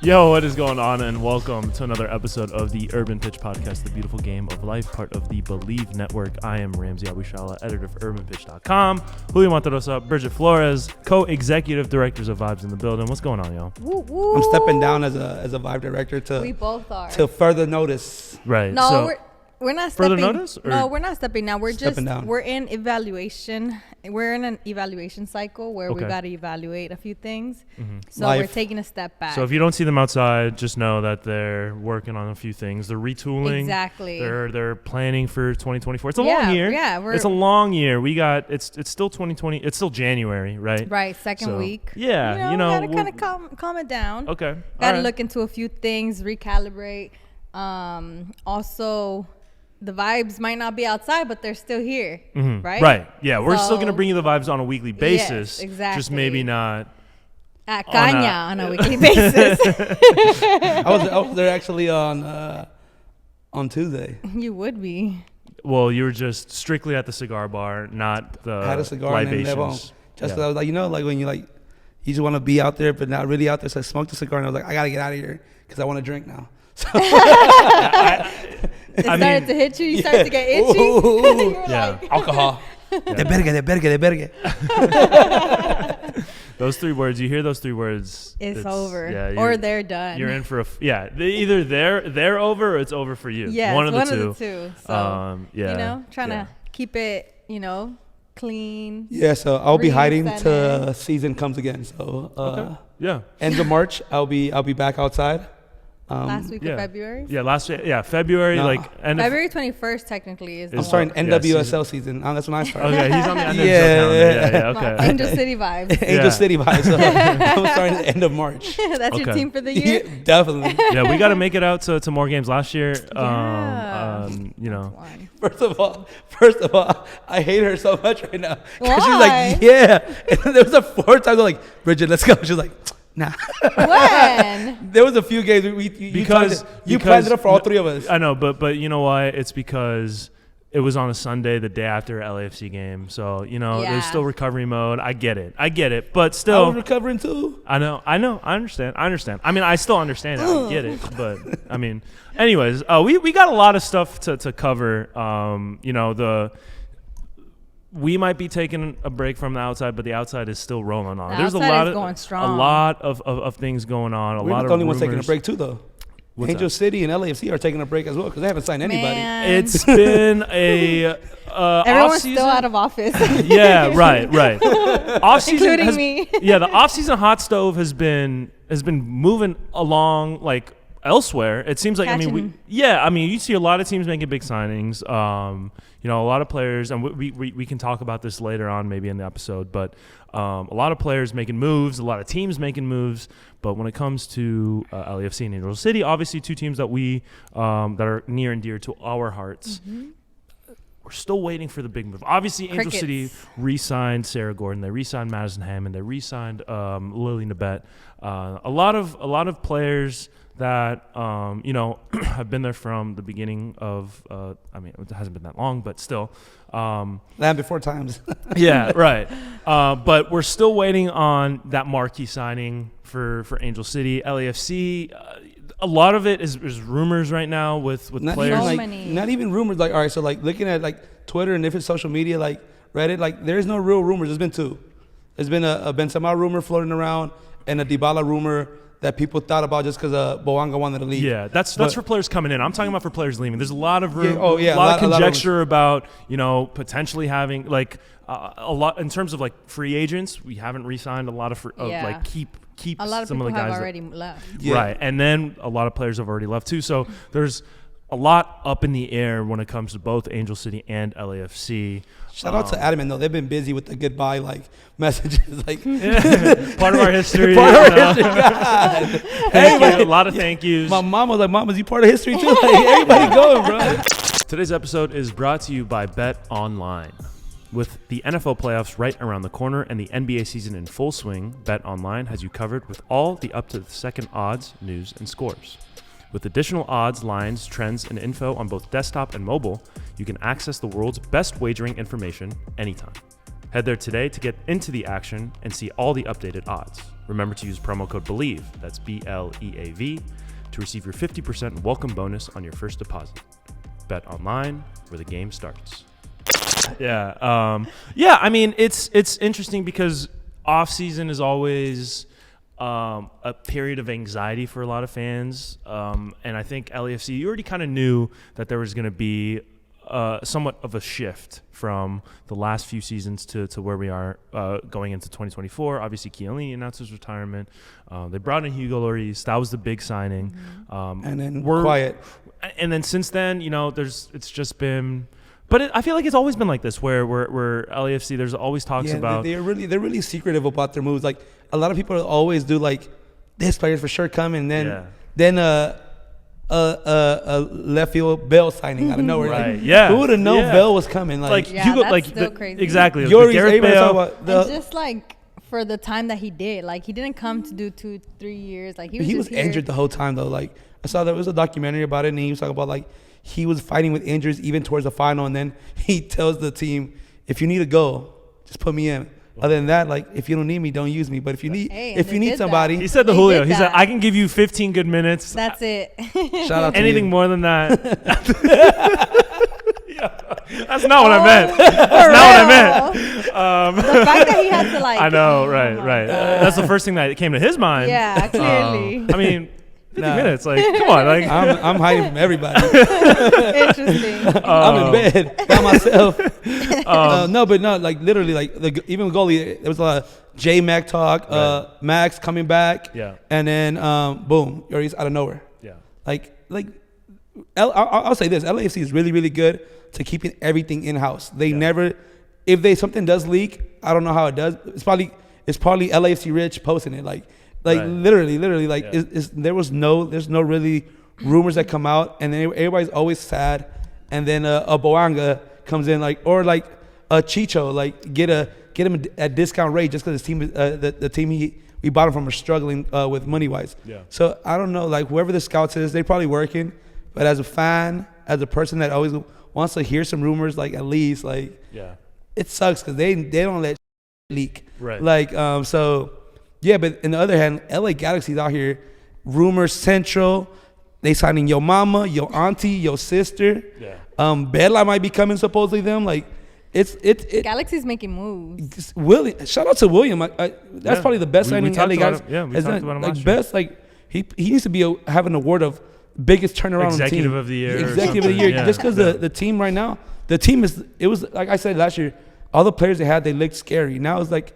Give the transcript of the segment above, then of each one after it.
Yo, what is going on? And welcome to another episode of the Urban Pitch Podcast, the beautiful game of life, part of the Believe Network. I am Ramsey Abushala, editor of UrbanPitch.com. Julio Monterosa, Bridget Flores, co-executive directors of Vibes in the building. What's going on, yo? Woo, woo. I'm stepping down as a Vibe director to we both are to further notice. Right. No, so, we're not further stepping. notice, or? No, we're not stepping down. We're in evaluation. We're in an evaluation cycle where we got to evaluate a few things. Mm-hmm. So we're taking a step back. So if you don't see them outside, just know that they're working on a few things. They're retooling. Exactly. They're planning for 2024. It's a long year. Yeah, it's a long year. We got it's still 2020. It's still January, right? Right, second week. Yeah, you know, gotta kind of calm it down. Okay. Gotta look into a few things, recalibrate. Also, the vibes might not be outside, but they're still here, right? Right. Yeah, we're still gonna bring you the vibes on a weekly basis. Yes, exactly. Just maybe not at Caña on a weekly basis. I was there actually on Tuesday. You would be. Well, you were just strictly at the cigar bar, not the I had a cigar and then libations. just I was like, when you you just want to be out there but not really out there. So I smoked the cigar and I was like, I gotta get out of here because I want to drink now. So It started to hit you. You started to get itchy. Ooh, like, alcohol. De verga. Those three words, you hear those three words, it's over. Yeah, or they're done. You're in for either they're over or it's over for you. Yeah, one of the two. So, trying to keep it, clean. Yeah, so I'll be hiding till season comes again. So end of March, I'll be back outside. Last week of February? Yeah, February, February 21st technically is I'm starting NWSL season. That's when I start. Okay, he's on the NWSL calendar. Yeah, okay. Angel City vibes. Angel City vibes. So I'm starting at the end of March. That's your team for the year? Yeah, definitely. Yeah, we got to make it out to more games. Last year, First of all, I hate her so much right now. Why? She's like, yeah. And then there was a fourth time, they're like, Bridget, let's go. She's like, nah. When? There was a few games you planned it up for all three of us. I know, but you know why? It's because it was on a Sunday, the day after LAFC game. So, there's still recovery mode. I get it. But still. I was recovering too. I know. I understand. I mean, I still understand it. I get it. But, I mean, anyways, we got a lot of stuff to cover. We might be taking a break from the outside, but the outside is still rolling on. There's a lot of things going on. We're not the only ones taking a break too, though. Angel City and LAFC are taking a break as well because they haven't signed anybody. It's been a everyone's off-season. Still out of office. Yeah, right. Off-season, including me. Yeah, the off-season hot stove has been moving along like elsewhere. It seems like you see a lot of teams making big signings. A lot of players, and we can talk about this later on maybe in the episode, but a lot of players making moves, a lot of teams making moves. But when it comes to LAFC and Angel City, obviously two teams that that are near and dear to our hearts. Mm-hmm. We're still waiting for the big move. Obviously, Angel City re-signed Sarah Gordon. They re-signed Madison Hammond. They re-signed Lily Nabet. A lot of players that have been there from the beginning of. It hasn't been that long, but still. Land before times. Yeah, right. But we're still waiting on that marquee signing for Angel City, LAFC. A lot of it is rumors right now with players. Not even rumors. All right, so looking at Twitter and different social media, Reddit, there's no real rumors. There's been two. There's been a Benzema rumor floating around and a Dybala rumor that people thought about just because Boanga wanted to leave. Yeah, that's for players coming in. I'm talking about for players leaving. There's a lot of room, a lot of conjecture about potentially having a lot in terms of free agents. We haven't re-signed a lot of keep a lot of some people of the guys have already left. Yeah. Right, and then a lot of players have already left too. So there's a lot up in the air when it comes to both Angel City and LAFC. Shout out to Adamant though; they've been busy with the goodbye messages, part of our history. God. A lot of thank yous. My mom was like, "Mom, is you part of history too?" Everybody going, bro. Today's episode is brought to you by Bet Online. With the NFL playoffs right around the corner and the NBA season in full swing, Bet Online has you covered with all the up-to-the-second odds, news, and scores. With additional odds, lines, trends, and info on both desktop and mobile, you can access the world's best wagering information anytime. Head there today to get into the action and see all the updated odds. Remember to use promo code BELIEVE, that's BLEAV, to receive your 50% welcome bonus on your first deposit. Bet online, where the game starts. Yeah. I mean, it's interesting because off-season is always a period of anxiety for a lot of fans. And I think LAFC, you already kind of knew that there was going to be somewhat of a shift from the last few seasons to where we are going into 2024. Obviously, Chiellini announced his retirement. They brought in Hugo Lloris. That was the big signing. And then quiet. And then since then, it's just been. But I feel like it's always been like this, where LAFC, there's always talks about. They're really secretive about their moves. Like a lot of people always do, like this player's for sure coming. Then a left field Bell signing out of nowhere. Right. Like, who would have known Bell was coming? Hugo, that's still crazy. Exactly. Gareth Bale. And just like for the time that he did, like he didn't come to do 2-3 years. Like he was injured the whole time though. Like I saw there was a documentary about it, and he was talking about like he was fighting with injuries even towards the final, and then he tells the team, if you need to go, just put me in. Other than that, like if you don't need me, don't use me. But if you need somebody, he said Julio. He said I can give you 15 good minutes. That's it. Shout out to anything you. more than that. That's not what I meant. That's not what I meant. The fact that he had to like. I know, right. That's the first thing that came to his mind. Yeah, clearly. I mean. 50 minutes, like come on, like I'm hiding from everybody. Interesting. I'm in bed by myself. Like literally, like even with goalie, there was a lot of J Mac talk. Max coming back, and then boom, Lloris out of nowhere. Yeah, I'll say this: LAFC is really, really good to keeping everything in house. They never, if something does leak, I don't know how it does. It's probably LAFC Rich posting it, literally, like there's no really rumors that come out, and then everybody's always sad, and then a Boanga comes in or a Chicho get him at discount rate just because his team the team we bought him from are struggling with money wise. Yeah. So I don't know, like whoever the scouts is, they're probably working, but as a fan, as a person that always wants to hear some rumors, like at least it sucks because they don't let leak. Right. Yeah, but on the other hand, LA Galaxy's out here, rumor central. They signing your mama, your auntie, your sister. Yeah. Bella might be coming supposedly them. Like, it's Galaxy's making moves. Shout out to William. That's probably the best signing LA Galaxy. We talked about him last year. Best. Like he needs to be have an award of biggest turnaround. Executive on the team. of the year. Executive of the year. Yeah. Just because the team right now, the team it was like I said last year. All the players they had, they looked scary. Now it's like.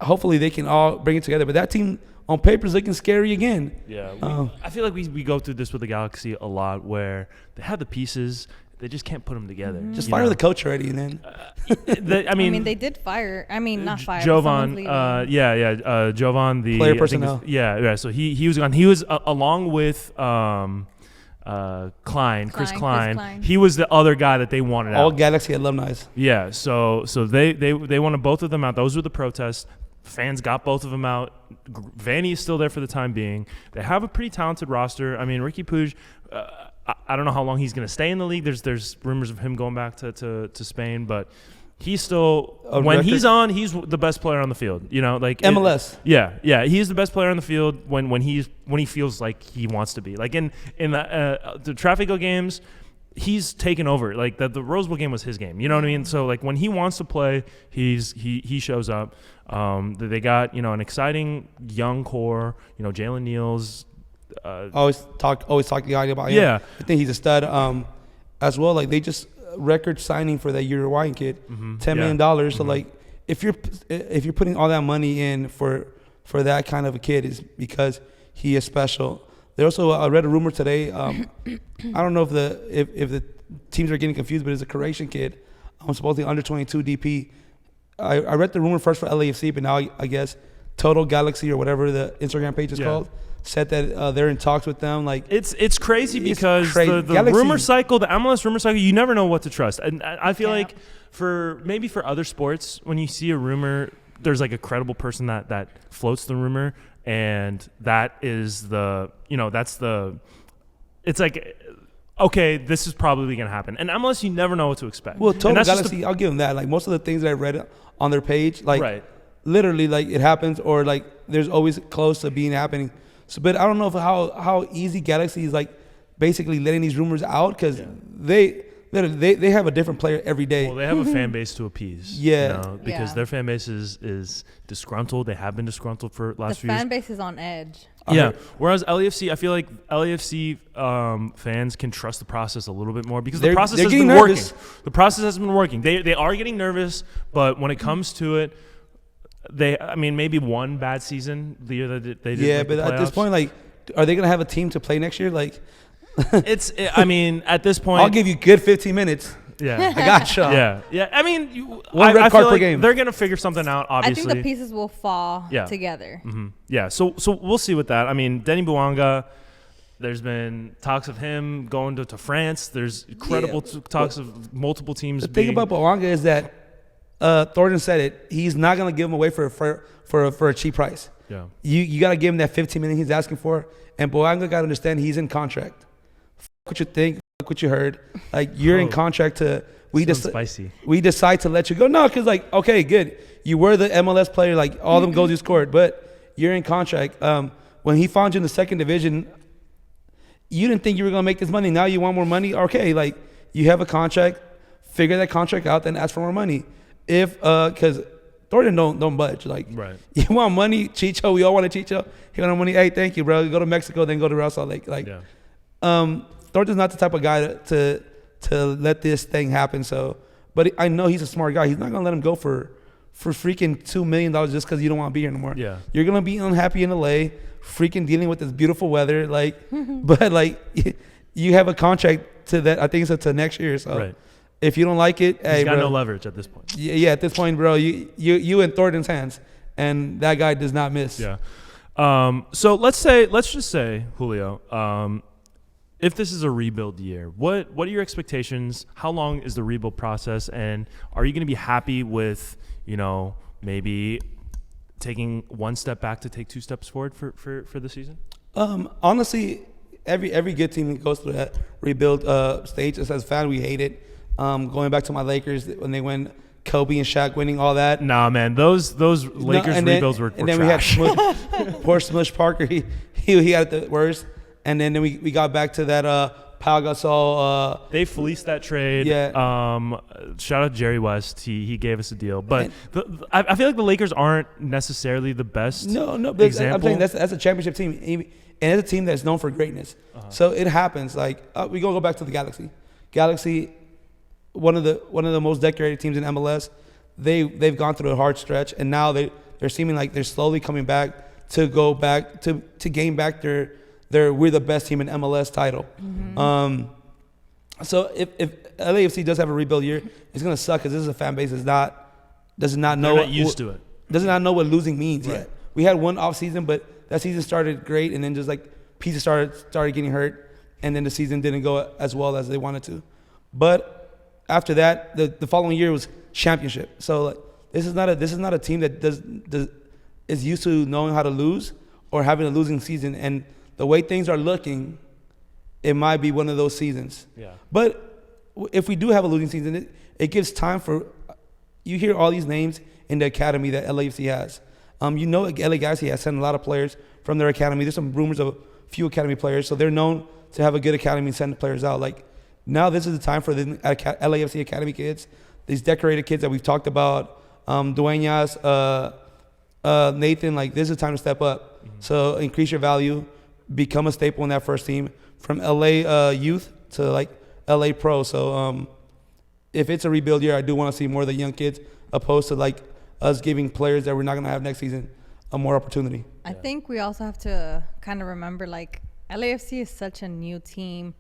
Hopefully they can all bring it together. But that team on paper is looking scary again. Yeah. I feel like we go through this with the Galaxy a lot where they have the pieces. They just can't put them together. Just fire the coach already and then. I mean, they did fire. I mean, not fire. Jovan. Jovan, the player personnel. So he was gone. He was along with Chris Klein. He was the other guy that they wanted out. All Galaxy alumni. Yeah. So they wanted both of them out. Those were the protests. Fans got both of them out. Vanny is still there for the time being. They have a pretty talented roster. I mean, Ricky Puig, I don't know how long he's going to stay in the league. There's rumors of him going back to Spain, but he's still he's on, he's the best player on the field. MLS. He's the best player on the field when he feels like he wants to be. Like in the Tráfico games, he's taken over. Like the Rose Bowl game was his game. You know what I mean? So like when he wants to play, he shows up. They got an exciting young core. Jalen Neal's. Always talk the idea about him. Yeah, I think he's a stud. As well, like they just record signing for that Uruguayan kid, $10 million. So like if you're putting all that money in for that kind of a kid, is because he is special. There also I read a rumor today. I don't know if the teams are getting confused, but it's a Croatian kid. Supposedly under 22 DP. I read the rumor first for LAFC, but now I guess Total Galaxy or whatever the Instagram page is called said that they're in talks with them. Like it's crazy because the rumor cycle, the MLS rumor cycle, you never know what to trust. And I feel like for other sports, when you see a rumor, there's like a credible person that floats the rumor, and that is it's like, okay, this is probably going to happen. And MLS, you never know what to expect. Well, Total Galaxy, I'll give them that. Like most of the things that I read on their page, like literally, like, it happens, or like there's always close to being happening. So, but I don't know how easy Galaxy is like basically letting these rumors out, because they have a different player every day. Well, they have a fan base to appease. Yeah. You know, because their fan base is disgruntled. They have been disgruntled for last few years. The fan base is on edge. Yeah. Whereas LAFC, I feel like LAFC fans can trust the process a little bit more, because the process has been working. The process has been working. They are getting nervous, but when it comes to it, maybe one bad season the year that they did. Yeah, but at this point, like, are they gonna have a team to play next year? Like, at this point, I'll give you good 15 minutes. Yeah, I got you. Yeah. I mean, one red card per game. They're gonna figure something out. Obviously, I think the pieces will fall together. Mm-hmm. Yeah. So we'll see with that. I mean, Denny Bouanga. There's been talks of him going to France. There's credible talks of multiple teams. The thing about Bouanga is that Thornton said it. He's not gonna give him away for a cheap price. Yeah. You gotta give him that 15 million he's asking for, and Bouanga gotta understand he's in contract. What you think? What you heard? Like, you're in contract to. We decide to let you go. No, because, like, okay, good. You were the MLS player, like all them goals you scored, but you're in contract. When he found you in the second division, you didn't think you were gonna make this money. Now you want more money. Okay, like, you have a contract. Figure that contract out, then ask for more money. If because Thornton don't budge. Like, you want money, Chicho. We all want to Chicho. He want money. Hey, thank you, bro. You go to Mexico, then go to Real Salt Lake. Like, Thornton's not the type of guy to let this thing happen. So, but I know he's a smart guy. He's not gonna let him go for freaking $2 million just because you don't want to be here anymore. Yeah, you're gonna be unhappy in LA, freaking dealing with this beautiful weather. Like, but like, you have a contract to that. I think it's to next year. So, if you don't like it, he's got no leverage at this point. Yeah, at this point, bro, you in Thornton's hands, and that guy does not miss. Yeah. So let's just say, Julio, if this is a rebuild year, what are your expectations? How long is the rebuild process? And are you going to be happy with, maybe taking one step back to take two steps forward for the season? Honestly, every good team goes through that rebuild stage. As a fan, we hate it. Going back to my Lakers when they win, Kobe and Shaq winning all that. Nah, man, those Lakers rebuilds were and then trash. We had poor Smush Parker. He had the worst. And then we got back to that Pau Gasol. They fleeced that trade. Yeah. Shout out Jerry West. He gave us a deal. But I feel like the Lakers aren't necessarily the best. No. Example. I'm saying that's a championship team, and it's a team that's known for greatness. So it happens. Like, we gonna go back to the Galaxy. Galaxy, one of the most decorated teams in MLS. They've gone through a hard stretch, and now they're seeming like they're slowly coming back to go back to gain back their we're the best team in MLS title. Mm-hmm. So if LAFC does have a rebuild year, it's gonna suck because this is a fan base does not know. They're not used to it. Does not know what losing means yet. We had one off season, but that season started great, and then just like pieces started getting hurt, and then the season didn't go as well as they wanted to. But after that, the following year was championship. So like, this is not a team that is used to knowing how to lose or having a losing season. And the way things are looking, it might be one of those seasons. Yeah. But if we do have a losing season, it gives time for you hear all these names in the academy that LAFC has. LA Galaxy has sent a lot of players from their academy. There's some rumors of a few academy players, so they're known to have a good academy and send players out. Like, now this is the time for the LAFC academy kids, these decorated kids that we've talked about, Dueñas, Nathan. Like, this is the time to step up. Mm-hmm. So increase your value, become a staple in that first team from LA youth to like LA pro. So if it's a rebuild year, I do want to see more of the young kids opposed to like us giving players that we're not going to have next season a more opportunity. I think we also have to kind of remember, like, LAFC is such a new team.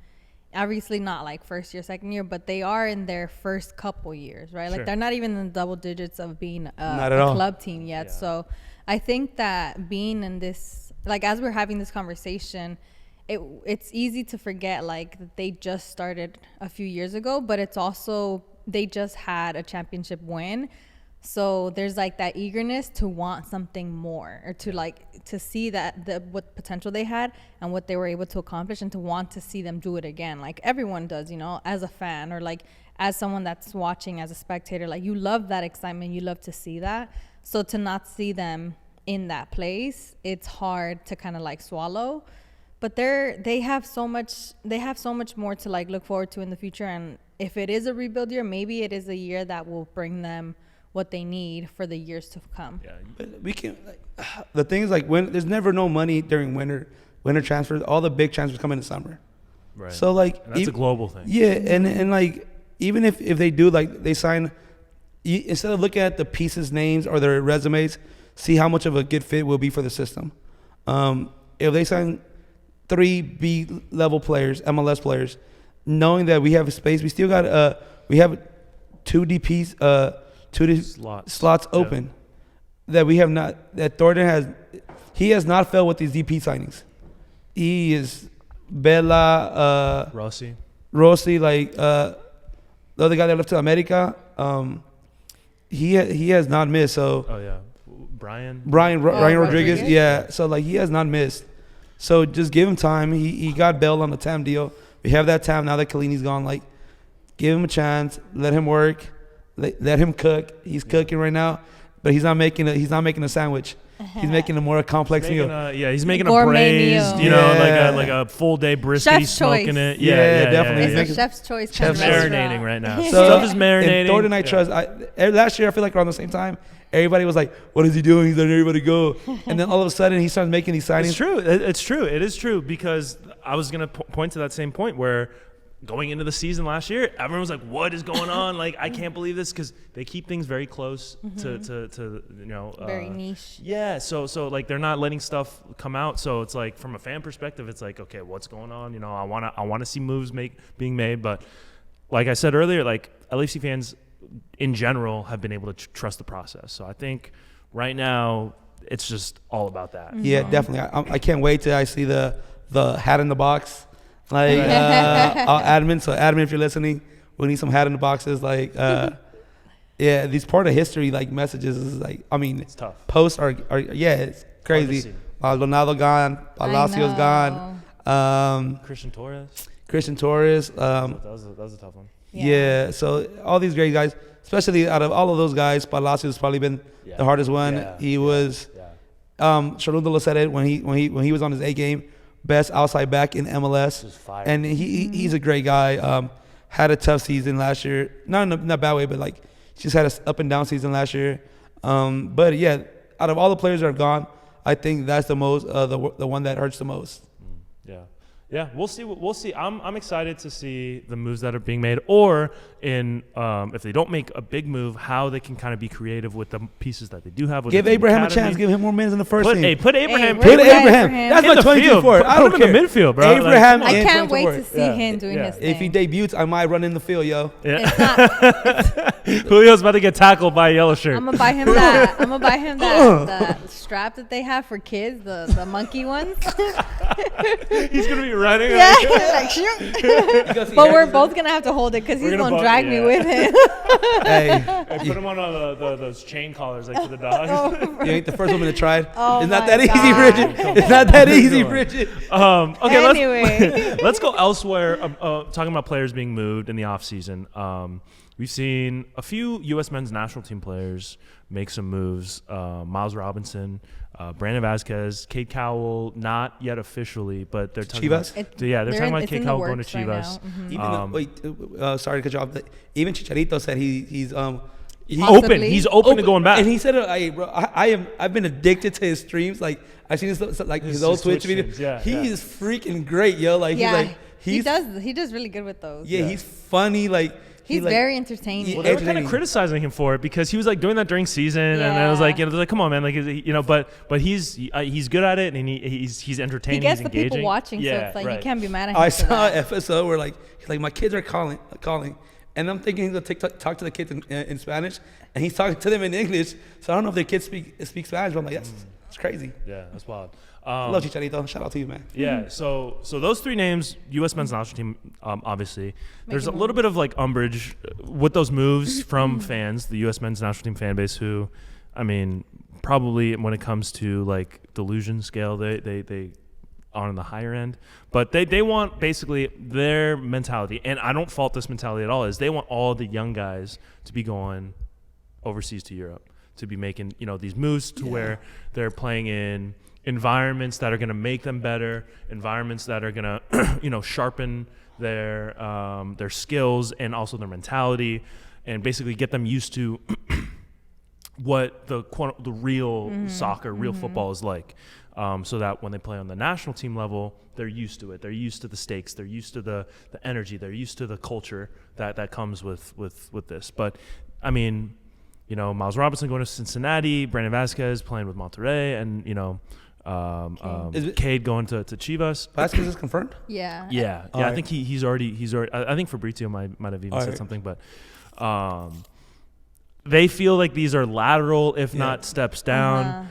Obviously not like first year, second year, but they are in their first couple years, right? Like, they're not even in the double digits of being a club team yet. Yeah. So I think that being in this, like, as we're having this conversation, it's easy to forget, like, that they just started a few years ago, but it's also they just had a championship win. So there's like that eagerness to want something more, or to like to see that what potential they had and what they were able to accomplish, and to want to see them do it again. Like everyone does, as a fan or like as someone that's watching as a spectator, like you love that excitement, you love to see that. So to not see them in that place, it's hard to kind of like swallow. But they have so much more to like look forward to in the future. And if it is a rebuild year, maybe it is a year that will bring them what they need for the years to come. Yeah, but we can. The thing is, like, when there's never no money during winter transfers. All the big transfers come in the summer. Right. So like, and that's a global thing. Yeah, and like, even if they do, like, they sign, instead of looking at the pieces' names or their resumes, see how much of a good fit will be for the system. If they sign 3 B level players, MLS players, knowing that we have a space, we still got we have 2 DPs, 2 slots open that we have not. That Thornton has not failed with these DP signings. He is Bella, Rossi, like the other guy that left to America. He has not missed. So Brian Rodriguez. Yeah. So like, he has not missed. So just give him time. He got Bell on the TAM deal. We have that TAM now that Kalini's gone. Like, give him a chance. Let him work. Let him cook. He's cooking right now, but he's not making a sandwich. He's making a more complex meal. He's making a braised, like a full day brisket. Chef's he's smoking choice. it. Definitely. It's a chef's choice. Chef's marinating right now. So stuff is marinating. Thornton, I trust. Last year, I feel like around the same time, everybody was like, "What is he doing? He's letting everybody go." And then all of a sudden, he starts making these signings. It's true. It's true. It is true, because I was gonna point to that same point where, going into the season last year, everyone was like, "What is going on?" Like, I can't believe this, because they keep things very close to very niche. Yeah, so like, they're not letting stuff come out. So it's like, from a fan perspective, it's like, okay, what's going on? I wanna see moves being made. But like I said earlier, like, LAFC fans in general have been able to trust the process. So I think right now it's just all about that. Yeah, definitely. I can't wait till I see the hat in the box. Like, admin. So admin, if you're listening, we need some hat in the boxes. Like, these part of history, like, messages is like, I mean, it's tough. Posts are it's crazy. Maldonado gone, Palacios gone, Christian Torres. That was a tough one. Yeah. So all these great guys, especially out of all of those guys, Palacios has probably been the hardest one. He was. Shalundolo said it when he was on his A game. Best outside back in MLS, and he's a great guy. Had a tough season last year, not in a bad way, but like, just had an up and down season last year. But yeah, out of all the players that are gone, I think that's the most the one that hurts the most. Yeah, we'll see. I'm excited to see the moves that are being made, or if they don't make a big move, how they can kind of be creative with the pieces that they do have. Give Abraham a chance. Give him more minutes in the first team. Put Abraham. Put Abraham. That's my 2024. I don't care. In the midfield, bro. Abraham. I can't wait to see him doing his thing. If he debuts, I might run in the field, yo. Julio's about to get tackled by a yellow shirt. I'm gonna buy him that the strap that they have for kids, the monkey ones. He's gonna be running. Yeah, but we're both gonna have to hold it, because he's gonna drag me with him. Hey, put him on those chain collars, like, for the dogs. You ain't the first woman to try it. Oh, it's not that easy, Bridget. It's not that easy, Bridget. Okay, anyway. let's go elsewhere. Talking about players being moved in the offseason. We've seen a few U.S. men's national team players make some moves. Miles Robinson, Brandon Vasquez, Cade Cowell, not yet officially, but they're talking Chivas? They're talking about Cade Cowell going to Chivas. Even sorry to cut you off. Even Chicharito said he's open. He's open to going back. And he said, "Hey, bro, I've been addicted to his streams. Like, I've seen his old Twitch videos. Yeah, he is freaking great, yo. Like, he does really good with those. Yeah, he's funny. Like, he's very entertaining. Well, they were kind of criticizing him for it, because he was like doing that during season, and I was like, they're like, come on, man, like, but he's good at it, and he's entertaining. He gets he's the engaging. people watching, so it's like, you can't be mad at him. I saw an episode where he's like, my kids are calling, and I'm thinking he's gonna talk to the kids in Spanish, and he's talking to them in English. So I don't know if their kids speak Spanish, but I'm like, that's crazy. Yeah, that's wild. I love Chicharito. Shout out to you, man. Yeah. So those 3 names, U.S. men's national team, obviously. There's a little bit of like umbrage with those moves from fans, the U.S. men's national team fan base, who, I mean, probably when it comes to like delusion scale, they are on the higher end. But they want basically their mentality, and I don't fault this mentality at all, is they want all the young guys to be going overseas to Europe, be making, these moves to where they're playing in environments that are going to make them better, environments that are going to, sharpen their skills and also their mentality, and basically get them used to what the real soccer, real football is like, so that when they play on the national team level, they're used to it. They're used to the stakes. They're used to the energy. They're used to the culture that comes with this. But I mean, Miles Robinson going to Cincinnati, Brandon Vasquez playing with Monterrey, and Cade going to Chivas. Vasquez is confirmed? Yeah. Yeah. All I right. think he's already. I think Fabrizio might have even said something, but they feel like these are lateral, if not steps down.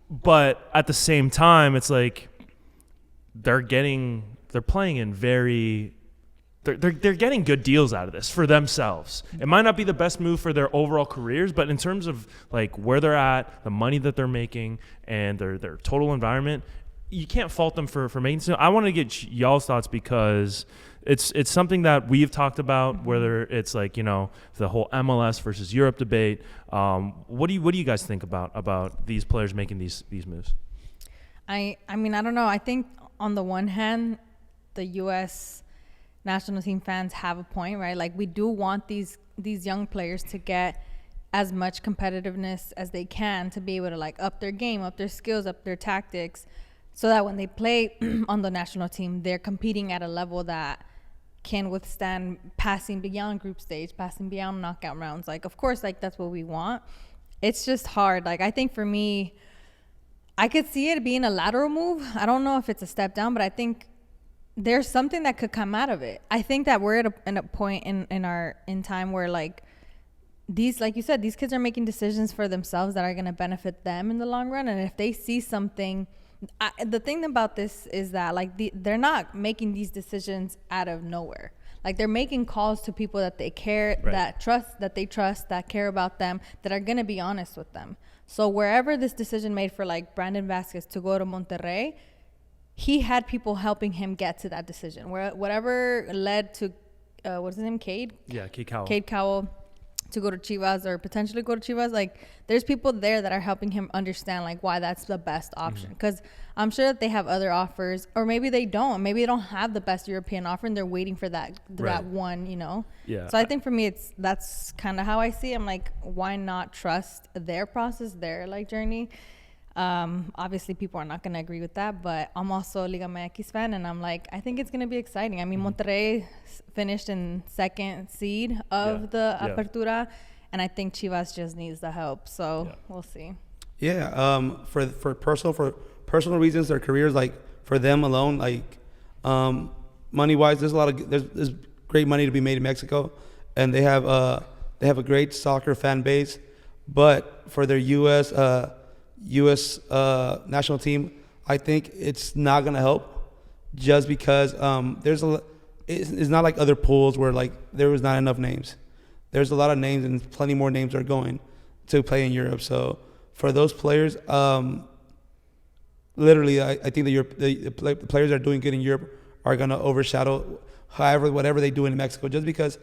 But at the same time, it's like they're playing in they're getting good deals out of this for themselves. It might not be the best move for their overall careers, but in terms of like where they're at, the money that they're making, and their total environment, you can't fault them for making so. I want to get y'all's thoughts because it's something that we've talked about, whether it's like, the whole MLS versus Europe debate. What do you guys think about these players making these moves? I mean, I don't know. I think on the one hand, the U.S. national team fans have a point, right? Like, we do want these young players to get as much competitiveness as they can to be able to like up their game, up their skills, up their tactics, so that when they play on the national team, they're competing at a level that can withstand passing beyond group stage, passing beyond knockout rounds. Like, of course, like that's what we want. It's just hard. Like, I think for me, I could see it being a lateral move. I don't know if it's a step down, but I think there's something that could come out of it. I think that we're at a point in time where like you said, these kids are making decisions for themselves that are going to benefit them in the long run. And if they see something, the thing about this is that like they're not making these decisions out of nowhere. Like, they're making calls to people that they care, that they trust, that care about them, that are going to be honest with them. So wherever this decision made for like Brandon Vasquez to go to Monterrey, he had people helping him get to that decision. Whatever led to, what's his name, Cade? Yeah, Cade Cowell. Cade Cowell to go to Chivas or potentially go to Chivas. Like, there's people there that are helping him understand like why that's the best option. Because I'm sure that they have other offers, or maybe they don't. Maybe they don't have the best European offer and they're waiting for that one, Yeah. So I think for me, that's kind of how I see it. I'm like, why not trust their process, their like journey? Obviously people are not going to agree with that, but I'm also a Liga MX fan, and I'm like, I think it's going to be exciting. I mean, Monterrey finished in second seed of the Apertura, and I think Chivas just needs the help, so we'll see. For personal reasons, their careers, like for them alone, like money wise, there's great money to be made in Mexico, and they have a great soccer fan base, but for their U.S. National team, I think it's not going to help, just because it's not like other pools where like there was not enough names. There's a lot of names, and plenty more names are going to play in Europe. So for those players, literally, I think the players that are doing good in Europe are going to overshadow whatever they do in Mexico, just because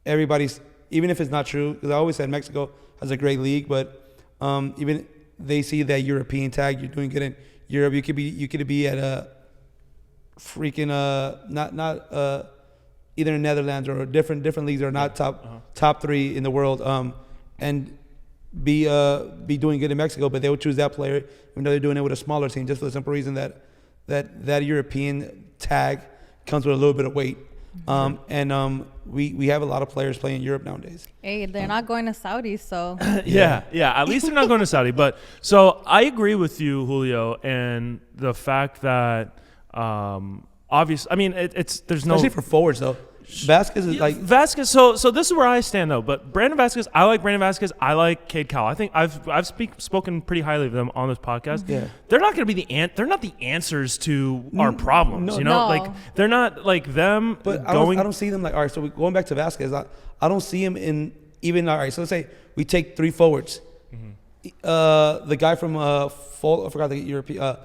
everybody's, even if it's not true, because I always said Mexico has a great league, but even they see that European tag, you're doing good in Europe. You could be at a freaking not either in Netherlands or different leagues that are not top three in the world, and be doing good in Mexico, but they would choose that player even though they're doing it with a smaller team, just for the simple reason that European tag comes with a little bit of weight. We have a lot of players playing in Europe nowadays. Hey, they're not going to Saudi, so yeah. At least they're not going to Saudi. But so I agree with you, Julio, and the fact that obviously, I mean, there's no, especially for forwards though. Vasquez is like Vasquez. So this is where I stand though. But Brandon Vasquez, I like Brandon Vasquez. I like Cade Cowell. I think I've spoken pretty highly of them on this podcast. Yeah, they're not going to be they're not the answers to our problems. Like they're not like them. But I don't see them like, all right. So going back to Vasquez, I don't see him in even, all right. So let's say we take three forwards. The guy from I forgot the European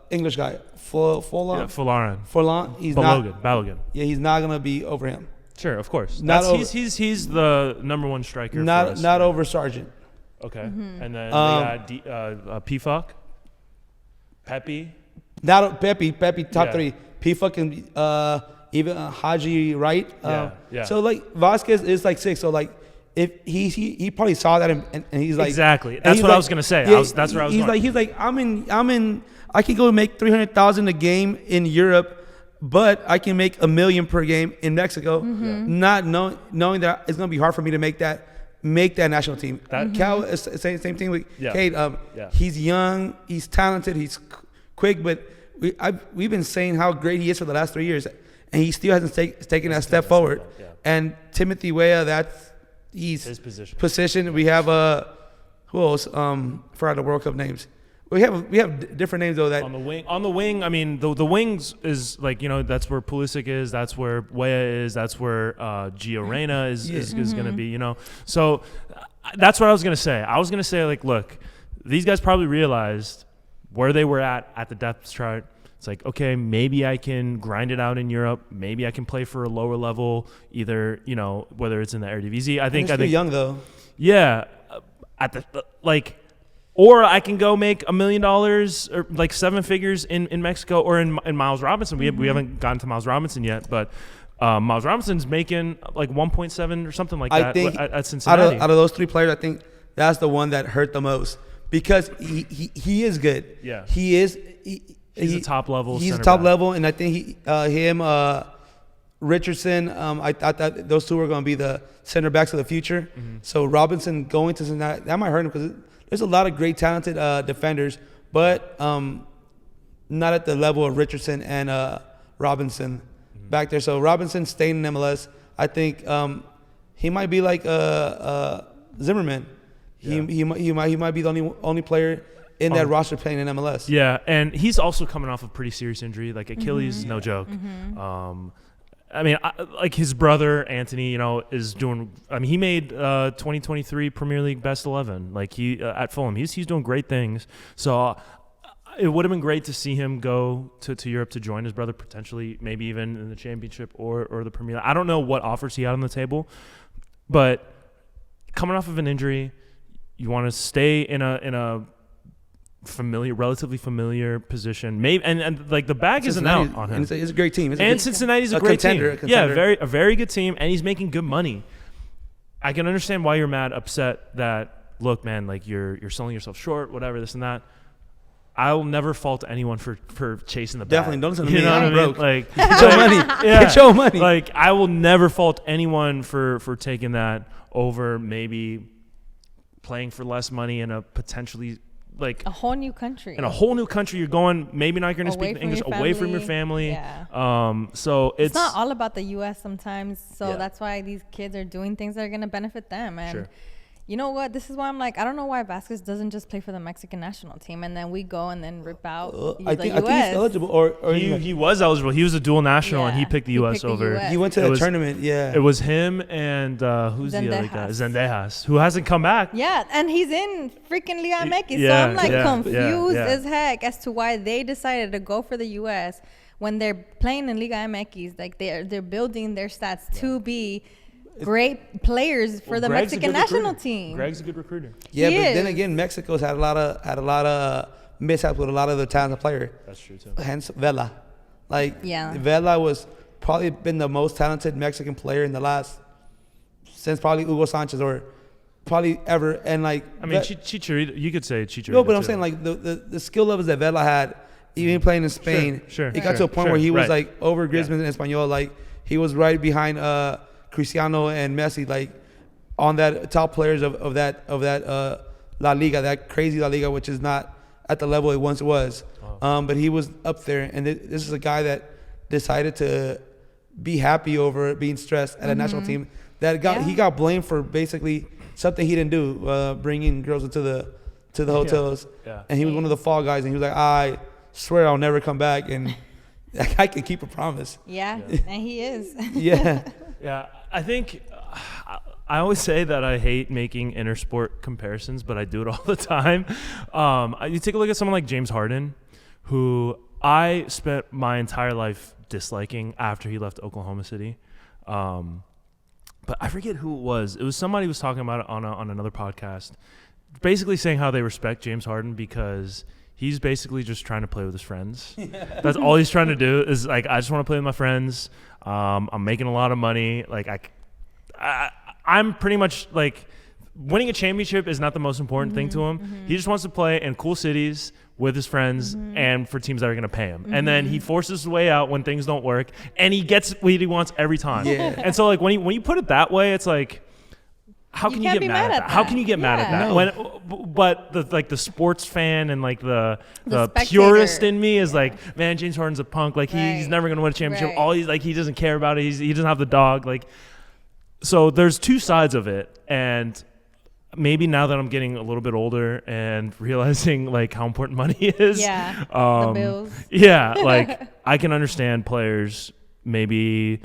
English guy. Forlan. He's Balogun. Yeah, he's not gonna be over him. Sure, of course. He's the number one striker. Not over Sargent. Okay. And then they got P-Fuck, Pepe. Not Pepe top 3. P-Fuck and even Haji Wright. So like Vasquez is like 6. So like if he probably saw that and he's like exactly. That's what I was gonna say. Yeah, that's where I was going. He's like I'm in. I can go make $300,000 a game in Europe, but I can make $1 million per game in Mexico. Not knowing that it's gonna be hard for me to make that national team. Cal is same thing with Cade. He's young, he's talented, he's quick, but we've been saying how great he is for the last 3 years, and he still hasn't taken that step forward. And Timothy Weah, that's his position. We have who else? For the World Cup names. We have different names though. That on the wing. I mean, the wings is like, you know, that's where Pulisic is. That's where Weah is. That's where Gio Reyna is going to be. You know, so that's what I was going to say. I was going to say, like, look, these guys probably realized where they were at the depth chart. It's like, okay, maybe I can grind it out in Europe. Maybe I can play for a lower level, either, you know, whether it's in the Eredivisie. I think young though. Yeah, at the like. Or I can go make $1 million or like 7 figures in Mexico or in Miles Robinson. We haven't gotten to Miles Robinson yet, but Miles Robinson's making like 1.7 or something like that. I think at Cincinnati. Out of those 3 players, I think that's the one that hurt the most because he is good. Yeah, he is. He's a top level. He's a top level, and I think Richardson. I thought that those 2 were going to be the center backs of the future. So Robinson going to Cincinnati, that might hurt him because there's a lot of great, talented defenders, but not at the level of Richardson and Robinson back there. So Robinson staying in MLS, I think he might be like Zimmerman. Yeah. He might be the only player in that roster playing in MLS. Yeah, and he's also coming off a pretty serious injury. Like Achilles is no joke. I mean, like his brother Anthony, you know, is doing. I mean, he made 2023 Premier League Best 11. Like he at Fulham, he's doing great things. So it would have been great to see him go to Europe to join his brother, potentially, maybe even in the Championship or the Premier League. I don't know what offers he had on the table, but coming off of an injury, you want to stay in a relatively familiar position, maybe, and like the bag isn't out on him. It's a great team, Cincinnati's a great contender, team. Yeah, a very good team, and he's making good money. I can understand why you're upset that, look, man, like you're selling yourself short, whatever, this and that. I will never fault anyone for chasing the bag. Definitely, don't listen to me. You know what I mean? Broke. Like, get your money. Yeah. Get your money. Like, I will never fault anyone for taking that over maybe playing for less money in a potentially. Like a whole new country. In a whole new country, you're going. Maybe not going to speak English. Away from your family. Yeah. So it's not all about the U.S. sometimes. So that's why these kids are doing things that are going to benefit them. And you know what? This is why I'm like, I don't know why Vasquez doesn't just play for the Mexican national team and then we go and then rip out I think he's eligible. Or he was eligible. He was a dual national and he picked the U.S. over. He went to the tournament. Yeah. It was him and who's the other guy? Zendejas, who hasn't come back. Yeah, and he's in freaking Liga MX. So I'm like confused as heck as to why they decided to go for the U.S. when they're playing in Liga MX. Like they're building their stats to be great players for the Mexican national team. Greg's a good recruiter. Yeah, but then again, Mexico's had a lot of mishaps with a lot of the talented players. That's true too. Hence Vela, Vela was probably been the most talented Mexican player in the last since probably Hugo Sanchez or probably ever. And like, I mean, Chicharito, you could say Chicharito. No, but I'm saying like the skill levels that Vela had, even playing in Spain, it got to a point where he was like over Griezmann and Espanyol. Like he was right behind Cristiano and Messi, like on that top players of that La Liga, that crazy La Liga, which is not at the level it once was. But he was up there, and this is a guy that decided to be happy over being stressed at a national team. He got blamed for basically something he didn't do, bringing girls into the hotels, and he was one of the fall guys, and he was like, I swear I'll never come back, and I can keep a promise. Yeah, and he is. Yeah, I think I always say that I hate making intersport comparisons, but I do it all the time. You take a look at someone like James Harden, who I spent my entire life disliking after he left Oklahoma City. But I forget who it was. It was somebody who was talking about it on another podcast. basically saying how they respect James Harden because he's basically just trying to play with his friends. That's all he's trying to do is like, I just want to play with my friends. I'm making a lot of money. Like I'm pretty much like winning a championship is not the most important thing to him. He just wants to play in cool cities with his friends and for teams that are going to pay him. And then he forces his way out when things don't work and he gets what he wants every time. Yeah. And so like when you put it that way, it's like, how can you get mad at that? How can you get mad at that? No. But the sports fan and like the purist in me is like, man, James Harden's a punk. Like he's never going to win a championship. All he's like, he doesn't care about it. He doesn't have the dog. Like, so there's two sides of it. And maybe now that I'm getting a little bit older and realizing like how important money is. The bills. Yeah. Like I can understand players maybe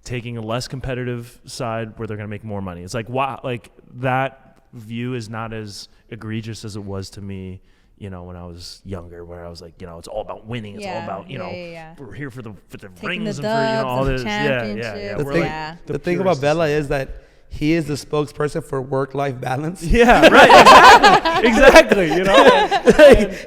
taking a less competitive side where they're going to make more money. It's like, wow, like that view is not as egregious as it was to me, when I was younger, where I was like, it's all about winning. It's all about, we're here for the rings and for, all this. The thing about Vela is that he is the spokesperson for work-life balance. Yeah, right. Exactly.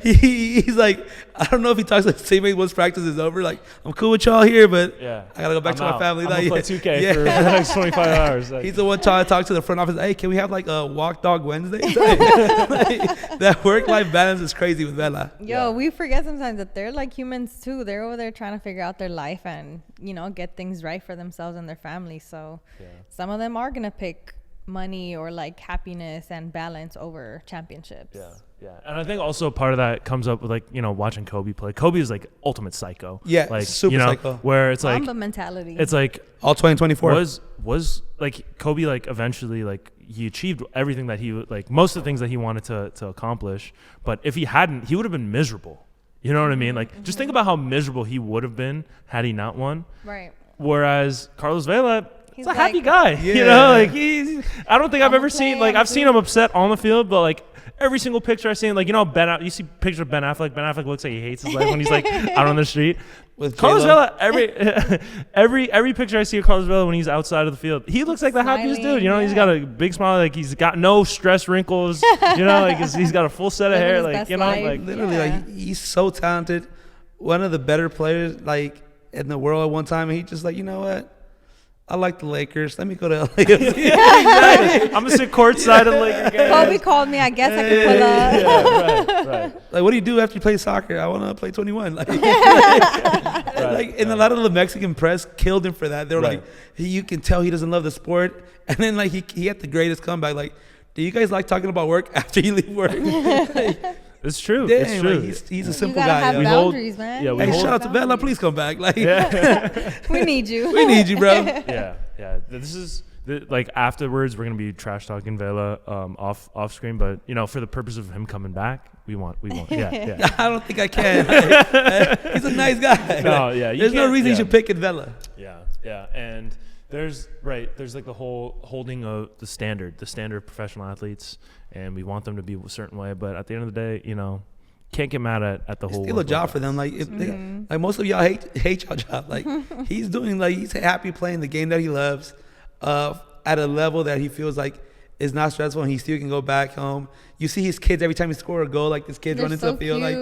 He's like, I don't know if he talks like teammates once practice is over. Like, I'm cool with y'all here, but I gotta go back to my family. I'm gonna play 2K for the next 25 hours. Like, he's the one trying to talk to the front office. Hey, can we have like a walk dog Wednesday? That work-life balance is crazy with Vela. We forget sometimes that they're like humans too. They're over there trying to figure out their life and get things right for themselves and their family. So some of them are gonna pick money or like happiness and balance over championships. Yeah. And I think also part of that comes up with like, watching Kobe play. Kobe is like ultimate psycho. Yeah, like super psycho. Where it's like Mamba mentality. It's like all 2024 was like Kobe like eventually like he achieved everything that he like most of the things that he wanted to accomplish. But if he hadn't, he would have been miserable. You know what I mean? Like just think about how miserable he would have been had he not won. Right. Whereas Carlos Vela, he's a happy guy. Yeah. Like I don't think I've ever seen like I've seen him upset on the field, but like every single picture I've seen, like you see pictures of Ben Affleck. Ben Affleck looks like he hates his life when he's like out on the street. With Carlos Vela, every picture I see of Carlos Vela when he's outside of the field, he looks like the happiest dude. He's got a big smile, like he's got no stress wrinkles. Like he's got a full set of hair, like like literally, like he's so talented, one of the better players like in the world at one time, and he just like, you know what? I like the Lakers. Let me go to LAFC. I'm going to sit courtside at Lakers games. Kobe called me. I guess I could pull up. Right. Like, what do you do after you play soccer? I want to play 21. Like, and a lot of the Mexican press killed him for that. They were like, you can tell he doesn't love the sport. And then, like, he had the greatest comeback. Like, do you guys like talking about work after you leave work? It's true. Dang, it's true. Like, he's a simple you gotta guy. have boundaries, man. Yeah, hey, shout out to Vela. Please come back. Like, we need you. We need you, bro. Yeah. This is like afterwards we're gonna be trash talking Vela off screen, but for the purpose of him coming back, we want. Yeah. I don't think I can. He's a nice guy. No, there's no reason you should pick it Vela. Yeah, and there's like the whole holding of the standard of professional athletes, and we want them to be a certain way, but at the end of the day, can't get mad at the whole. Still a job for them. Like if like most of y'all hate y'all job. Like he's happy playing the game that he loves, at a level that he feels like is not stressful, and he still can go back home. You see his kids every time he score a goal, like this kid running to the field. Cute.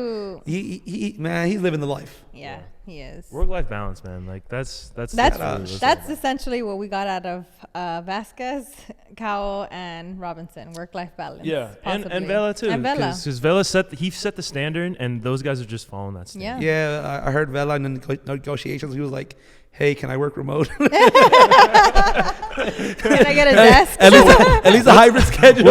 Like he's living the life. Yeah, he is. Work-life balance, man. Like that's essentially what we got out of Vasquez, Cowell, and Robinson. Work-life balance. Yeah, and Vela too. And Vela, because Vela set the standard, and those guys are just following that standard. Yeah. I heard Vela in the negotiations. He was like, hey, can I work remote? Can I get a desk? At least a hybrid schedule.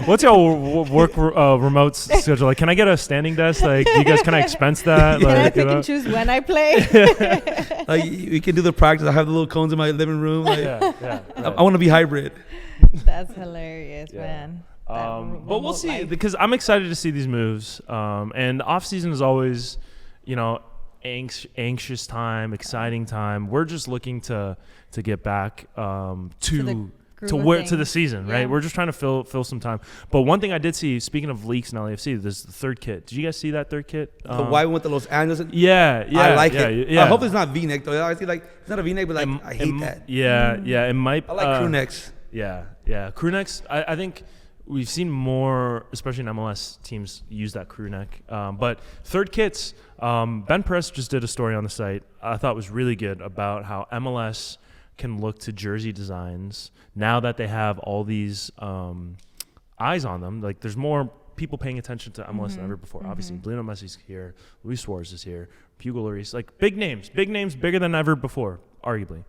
What's y'all work remote schedule? Like, can I get a standing desk? Like, can I expense that? Can I pick and choose when I play? Like, we can do the practice. I have the little cones in my living room. Like, I want to be hybrid. That's hilarious, man. But we'll see, because I'm excited to see these moves. And off season is always, anxious time, exciting time. We're just looking to get back to the season, right? We're just trying to fill some time. But one thing I did see, speaking of leaks in LAFC, there's the third kit. Did you guys see that third kit? The white one with the Los Angeles. Yeah. I like it. Yeah. I hope it's not V-neck though. I see like it's not a V-neck, but I hate that. Yeah, it might. I like crew necks. Yeah. Crew necks. I think we've seen more, especially in MLS, teams use that crew neck. But third kits, Ben Press just did a story on the site I thought was really good about how MLS can look to jersey designs now that they have all these eyes on them. Like, there's more people paying attention to MLS than ever before. Obviously, Lionel Messi's here, Luis Suarez is here, Pugo Lloris, like big names, bigger than ever before, arguably.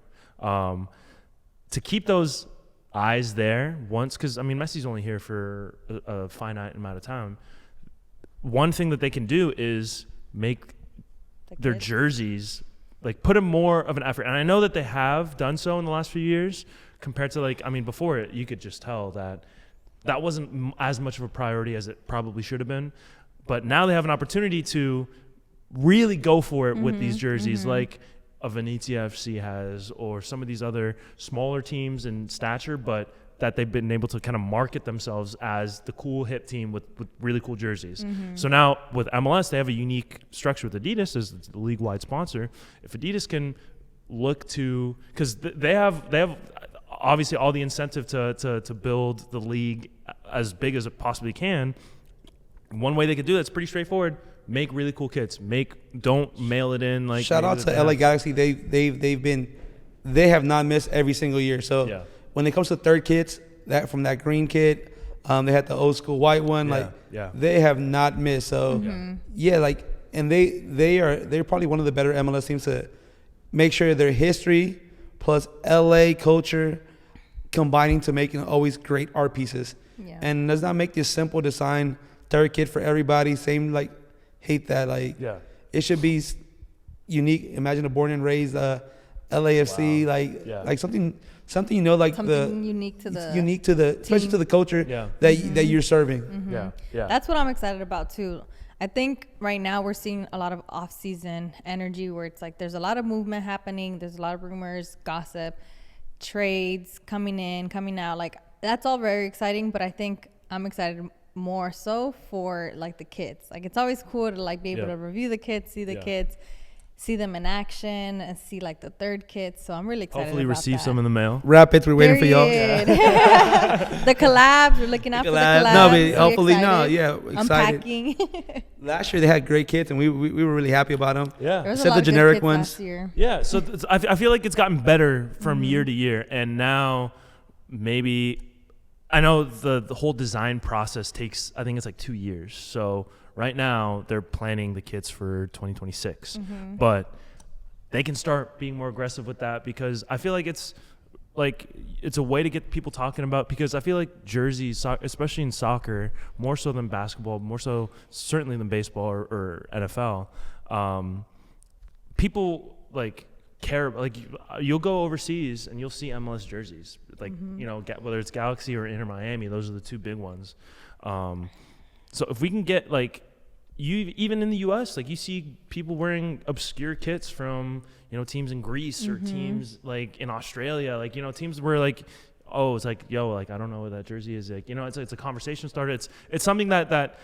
To keep those eyes there once, because I mean Messi's only here for a finite amount of time. One thing that they can do is make their jerseys, like, put in more of an effort, and I know that they have done so in the last few years compared to, like, I mean, before it, you could just tell that wasn't as much of a priority as it probably should have been, but now they have an opportunity to really go for it with these jerseys, like a Venezia FC has, or some of these other smaller teams in stature, but that they've been able to kind of market themselves as the cool hip team with really cool jerseys. So now with MLS, they have a unique structure with Adidas as the league-wide sponsor. If Adidas can look to, because they have obviously all the incentive to build the league as big as it possibly can. One way they could do that's pretty straightforward: make really cool kits. Don't mail it in like. Shout out to LA Galaxy. They have not missed every single year. So when it comes to third kits, that from that green kit, they had the old school white one. They have not missed. So and they're probably one of the better MLS teams to make sure their history plus LA culture combining to making always great art pieces. And does not make this simple design third kit for everybody. Same, like, hate that. Like, it should be unique. Imagine a born and raised LAFC, like something like something unique to the especially to the culture that you're serving. That's what I'm excited about too. I think right now we're seeing a lot of off-season energy where it's like there's a lot of movement happening. There's a lot of rumors, gossip, trades coming in, coming out. Like, that's all very exciting, but I think I'm excited more so for, like, the kids. Like, it's always cool to, like, be able to review the kids, see the kids, see them in action, and see, like, the third kids. So I'm really excited. Hopefully receive some in the mail. Rapids, we're waiting for y'all. The collabs, we're looking out for the collabs. No, but hopefully not. Yeah, excited. Unpacking. Last year they had great kits, and we were really happy about them. Except the generic ones. So I feel like it's gotten better from year to year, and now maybe I know the whole design process takes, I think it's like 2 years. So right now they're planning the kits for 2026, but they can start being more aggressive with that, because I feel like it's a way to get people talking about, because I feel like jerseys, especially in soccer, more so than basketball, more so certainly than baseball or NFL, people like care. Like, you'll go overseas and you'll see MLS jerseys, like whether it's Galaxy or Inter Miami, those are the two big ones. So if we can get, like, even in the U.S., like, you see people wearing obscure kits from teams in Greece or teams like in Australia, like teams where, like, oh, it's like, yo, like, I don't know what that jersey is, like, it's a conversation starter. It's something that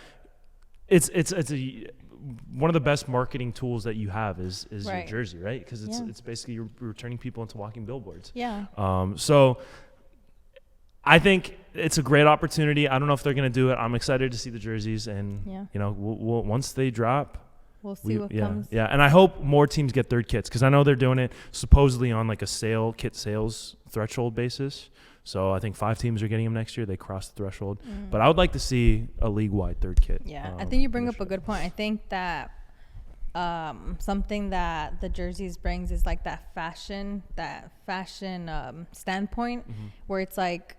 it's one of the best marketing tools that you have is your jersey, right? Because it's basically you're turning people into walking billboards. So I think it's a great opportunity. I don't know if they're going to do it. I'm excited to see the jerseys, and we'll once they drop, we'll see what comes. And I hope more teams get third kits, because I know they're doing it supposedly on, like, a kit sales threshold basis. So I think 5 teams are getting them next year. They crossed the threshold. But I would like to see a league-wide third kit. I think you bring up a good point. I think that something that the jerseys brings is, like, that fashion standpoint, where it's like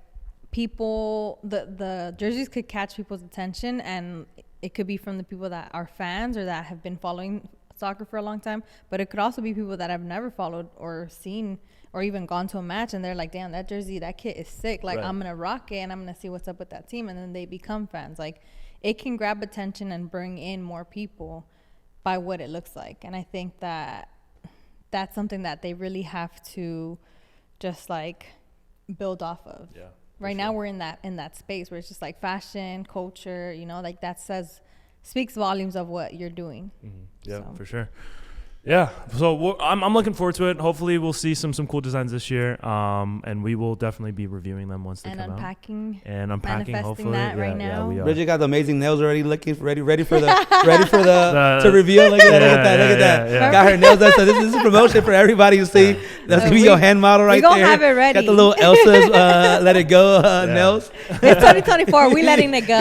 people, the jerseys could catch people's attention, and it could be from the people that are fans or that have been following soccer for a long time, but it could also be people that have never followed or seen or even gone to a match, and they're like, damn, that jersey, that kit is sick. Like, I'm going to rock it, and I'm going to see what's up with that team. And then they become fans. Like, it can grab attention and bring in more people by what it looks like. And I think that that's something that they really have to just, like, build off of. Right now we're in that space where it's just, like, fashion, culture, like, that speaks volumes of what you're doing. For sure. Yeah, so I'm looking forward to it. Hopefully, we'll see some cool designs this year, and we will definitely be reviewing them once they come out. And unpacking, hopefully. That right now. Yeah, Bridget got the amazing nails already, looking ready for the to reveal. Look at that. Yeah. Got her nails done. So this is a promotion for everybody to see. That's gonna be your hand model right there. We gonna have it ready. Got the little Elsa's Let It Go nails. It's 2024. We letting it go.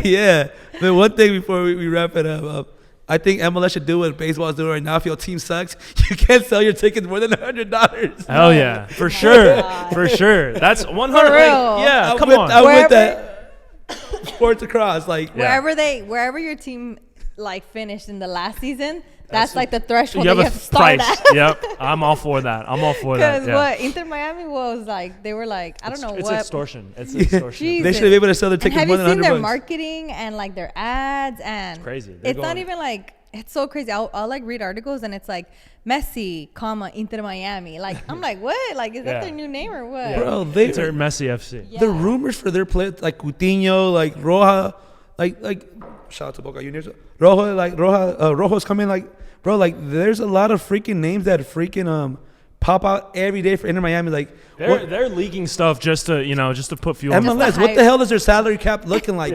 Yeah. But one thing before we wrap it up. I think MLS should do what baseball is doing right now. If your team sucks, you can't sell your tickets more than $100. Hell yeah, for sure, for sure. That's 100. For real. Yeah, come on. I'm with that. Sports across, like wherever your team like finished in the last season. That's like the threshold you that you have to start price. at. Yep, I'm all for that. Because what Inter Miami was like, they were like, I don't know it's what. Extortion. It's extortion. Jesus. They should be able to sell their tickets more than $100. Have you seen their marketing and like their ads and it's crazy. It's not even like, it's so crazy. I'll like read articles and it's like Messi, Inter Miami. Like I'm like, what? Like is that their new name or what? Bro, Inter Messi FC. Yeah. The rumors for their players like Coutinho, like Roja, like shout out to Boca Juniors. Roja's coming like. Bro, like there's a lot of freaking names that freaking pop out every day for Inter Miami. Like they're leaking stuff just to put fuel. MLS, what the hell is their salary cap looking like?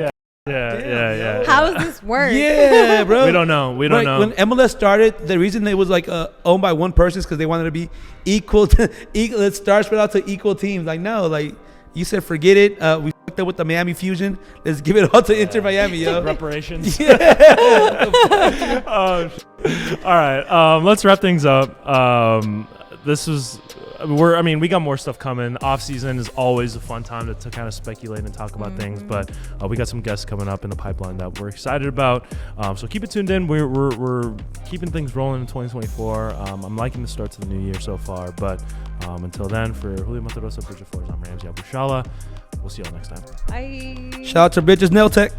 Yeah. How does this work? Yeah, bro. We don't know. When MLS started, the reason they was like owned by one person is because they wanted to be equal. Let's start spread out to equal teams. Like no, like you said, forget it. We fucked up with the Miami Fusion. Let's give it all to Inter Miami, yo. Reparations. Yeah. All right, let's wrap things up. We got more stuff coming. Off-season is always a fun time to kind of speculate and talk about things, but we got some guests coming up in the pipeline that we're excited about. So keep it tuned in. We're keeping things rolling in 2024. I'm liking the start to the new year so far, but until then, for Julio Monterosa, Bridget Flores, I'm Ramsey Abushala. We'll see y'all next time. Bye. Shout out to Bitches Nail Tech.